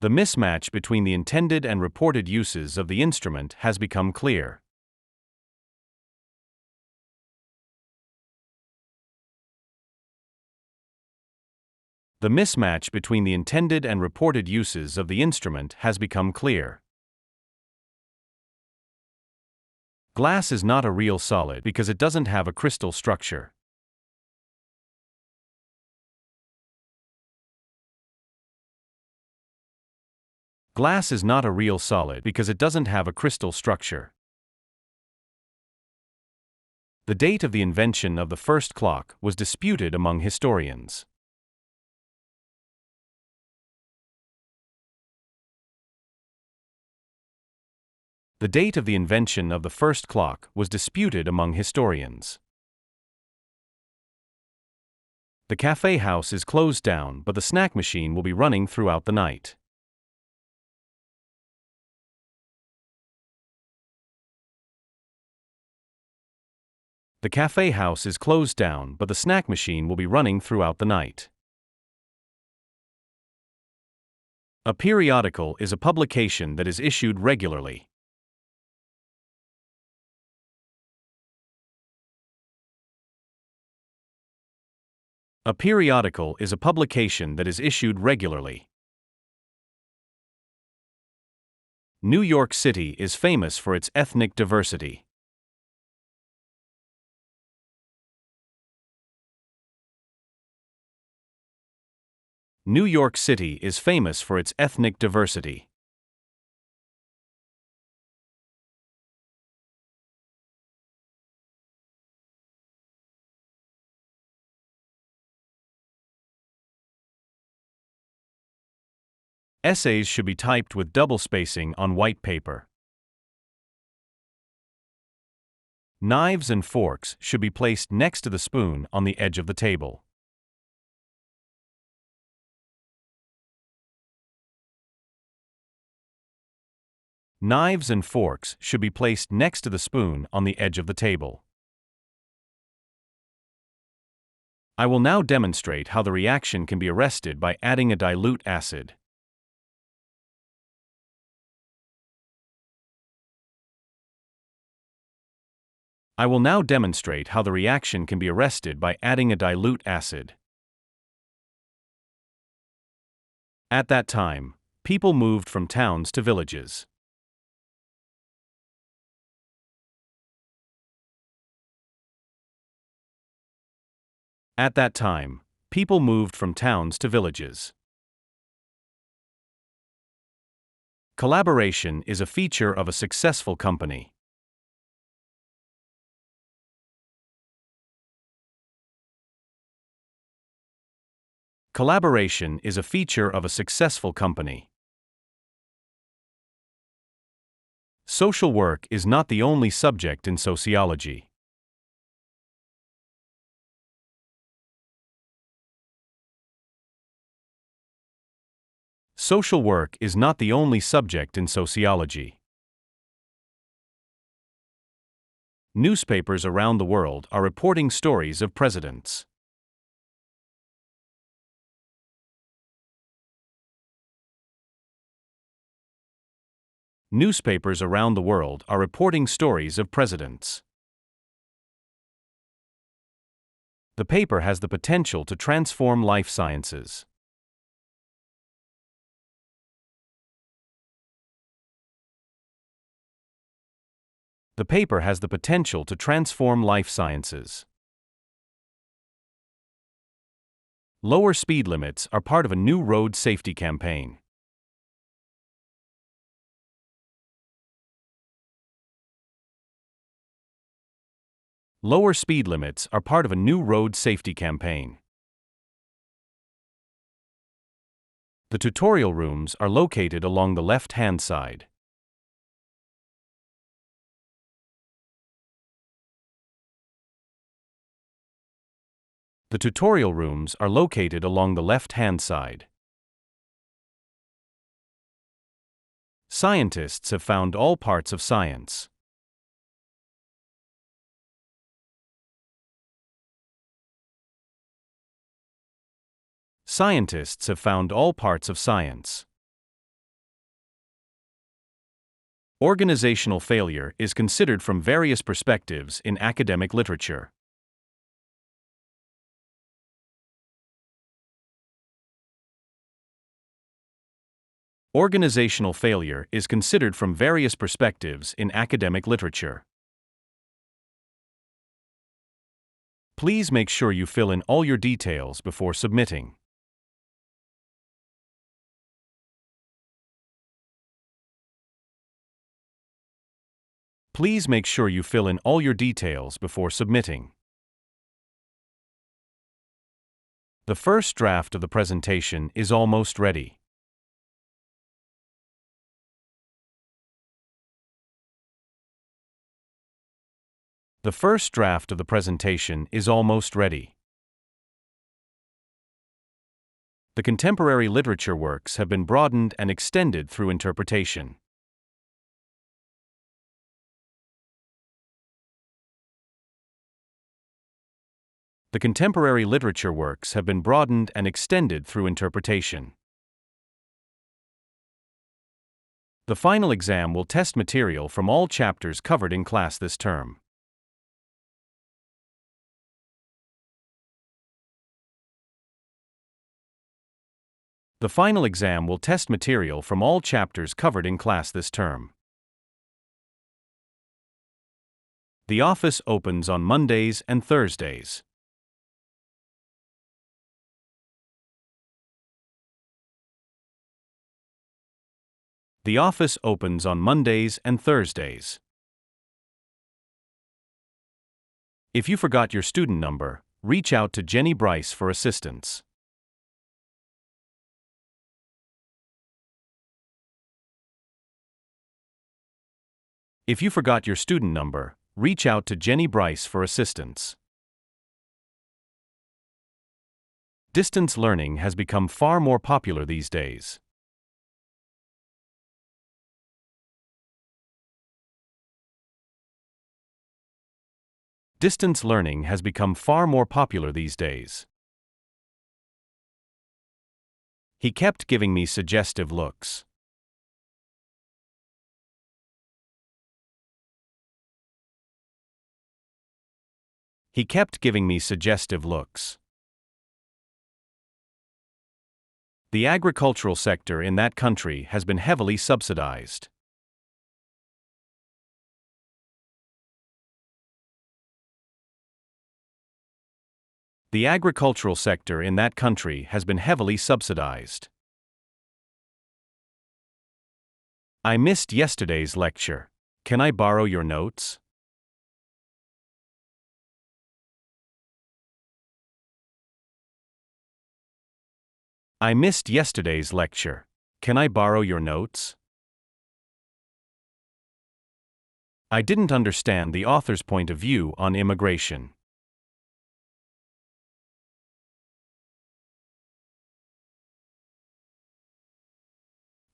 The mismatch between the intended and reported uses of the instrument has become clear. The mismatch between the intended and reported uses of the instrument has become clear. Glass is not a real solid because it doesn't have a crystal structure. Glass is not a real solid because it doesn't have a crystal structure. The date of the invention of the first clock was disputed among historians. The date of the invention of the first clock was disputed among historians. The cafe house is closed down, but the snack machine will be running throughout the night. The cafe house is closed down, but the snack machine will be running throughout the night. A periodical is a publication that is issued regularly. A periodical is a publication that is issued regularly. New York City is famous for its ethnic diversity. New York City is famous for its ethnic diversity. Essays should be typed with double spacing on white paper. Knives and forks should be placed next to the spoon on the edge of the table. Knives and forks should be placed next to the spoon on the edge of the table. I will now demonstrate how the reaction can be arrested by adding a dilute acid. I will now demonstrate how the reaction can be arrested by adding a dilute acid. At that time, people moved from towns to villages. At that time, people moved from towns to villages. Collaboration is a feature of a successful company. Collaboration is a feature of a successful company. Social work is not the only subject in sociology. Social work is not the only subject in sociology. Newspapers around the world are reporting stories of presidents. Newspapers around the world are reporting stories of presidents. The paper has the potential to transform life sciences. The paper has the potential to transform life sciences. Lower speed limits are part of a new road safety campaign. Lower speed limits are part of a new road safety campaign. The tutorial rooms are located along the left-hand side. The tutorial rooms are located along the left-hand side. Scientists have found all parts of science. Scientists have found all parts of science. Organizational failure is considered from various perspectives in academic literature. Organizational failure is considered from various perspectives in academic literature. Please make sure you fill in all your details before submitting. Please make sure you fill in all your details before submitting. The first draft of the presentation is almost ready. The first draft of the presentation is almost ready. The contemporary literature works have been broadened and extended through interpretation. The contemporary literature works have been broadened and extended through interpretation. The final exam will test material from all chapters covered in class this term. The final exam will test material from all chapters covered in class this term. The office opens on Mondays and Thursdays. The office opens on Mondays and Thursdays. If you forgot your student number, reach out to Jenny Bryce for assistance. If you forgot your student number, reach out to Jenny Bryce for assistance. Distance learning has become far more popular these days. Distance learning has become far more popular these days. He kept giving me suggestive looks. He kept giving me suggestive looks. The agricultural sector in that country has been heavily subsidized. The agricultural sector in that country has been heavily subsidized. I missed yesterday's lecture. Can I borrow your notes? I missed yesterday's lecture. Can I borrow your notes? I didn't understand the author's point of view on immigration.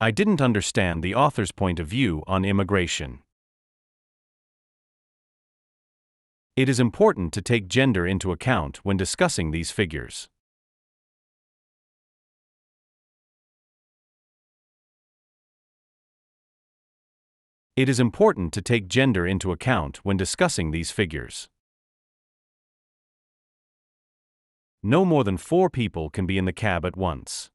I didn't understand the author's point of view on immigration. It is important to take gender into account when discussing these figures. It is important to take gender into account when discussing these figures. No more than 4 people can be in the cab at once.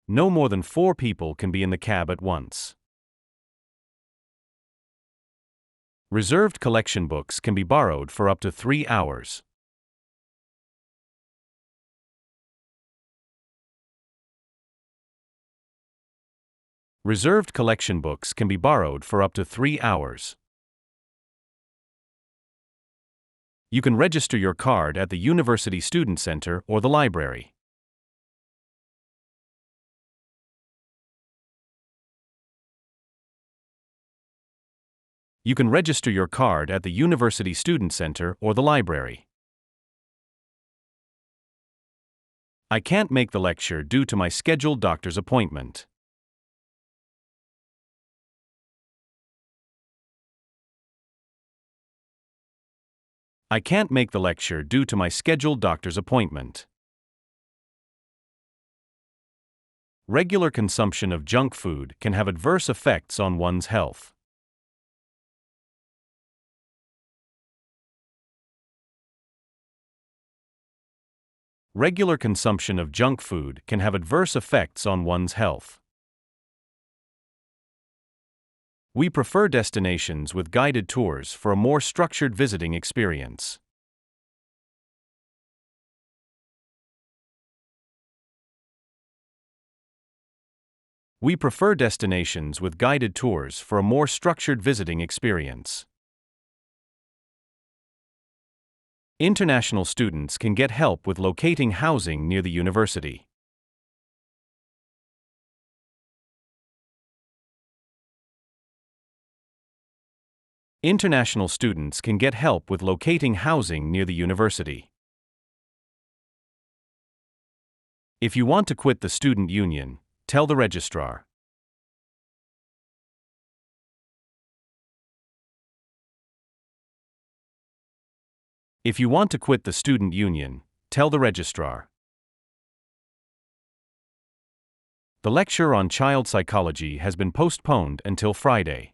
No more than 4 people can be in the cab at once. Reserved collection books can be borrowed for up to 3 hours. Reserved collection books can be borrowed for up to 3 hours. You can register your card at the University Student Center or the library. You can register your card at the University Student Center or the library. I can't make the lecture due to my scheduled doctor's appointment. I can't make the lecture due to my scheduled doctor's appointment. Regular consumption of junk food can have adverse effects on one's health. Regular consumption of junk food can have adverse effects on one's health. We prefer destinations with guided tours for a more structured visiting experience. We prefer destinations with guided tours for a more structured visiting experience. International students can get help with locating housing near the university. International students can get help with locating housing near the university. If you want to quit the student union, tell the registrar. If you want to quit the student union, tell the registrar. The lecture on child psychology has been postponed until Friday.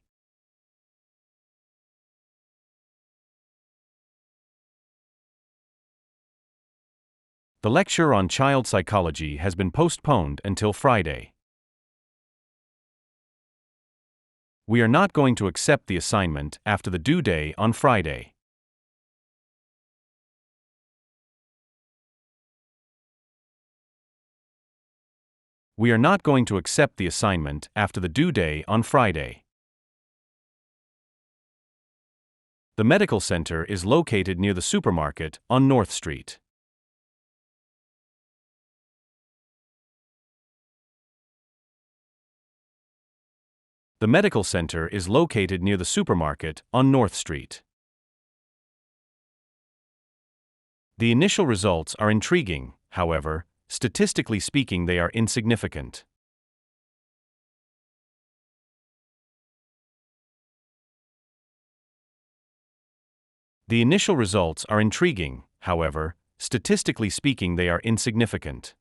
The lecture on child psychology has been postponed until Friday. We are not going to accept the assignment after the due day on Friday. We are not going to accept the assignment after the due day on Friday. The medical center is located near the supermarket on North Street. The medical center is located near the supermarket on North Street. The initial results are intriguing, however, statistically speaking, they are insignificant. The initial results are intriguing, however, statistically speaking, they are insignificant.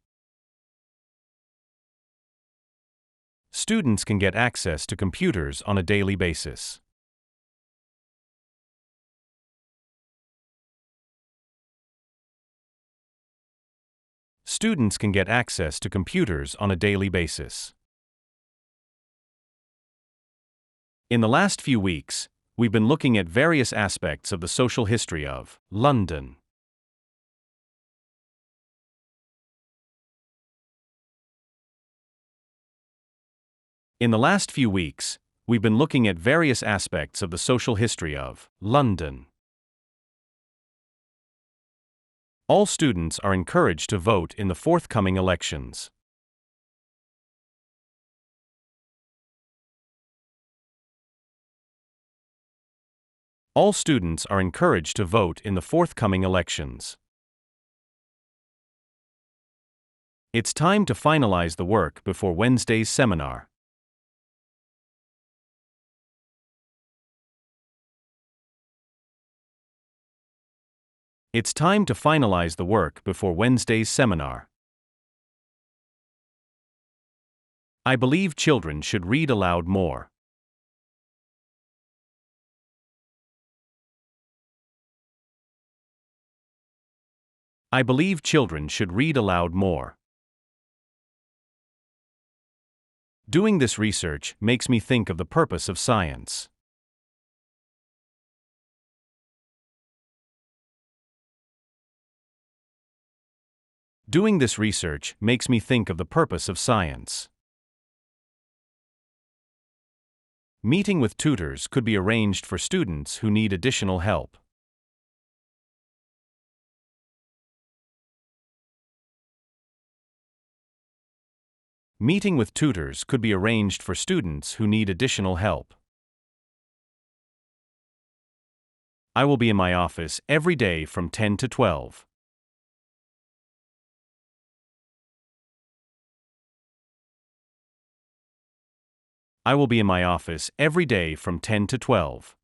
Students can get access to computers on a daily basis. Students can get access to computers on a daily basis. In the last few weeks, we've been looking at various aspects of the social history of London. In the last few weeks, we've been looking at various aspects of the social history of London. All students are encouraged to vote in the forthcoming elections. All students are encouraged to vote in the forthcoming elections. It's time to finalize the work before Wednesday's seminar. It's time to finalize the work before Wednesday's seminar. I believe children should read aloud more. I believe children should read aloud more. Doing this research makes me think of the purpose of science. Doing this research makes me think of the purpose of science. Meeting with tutors could be arranged for students who need additional help. Meeting with tutors could be arranged for students who need additional help. I will be in my office every day from 10 to 12. I will be in my office every day from 10 to 12.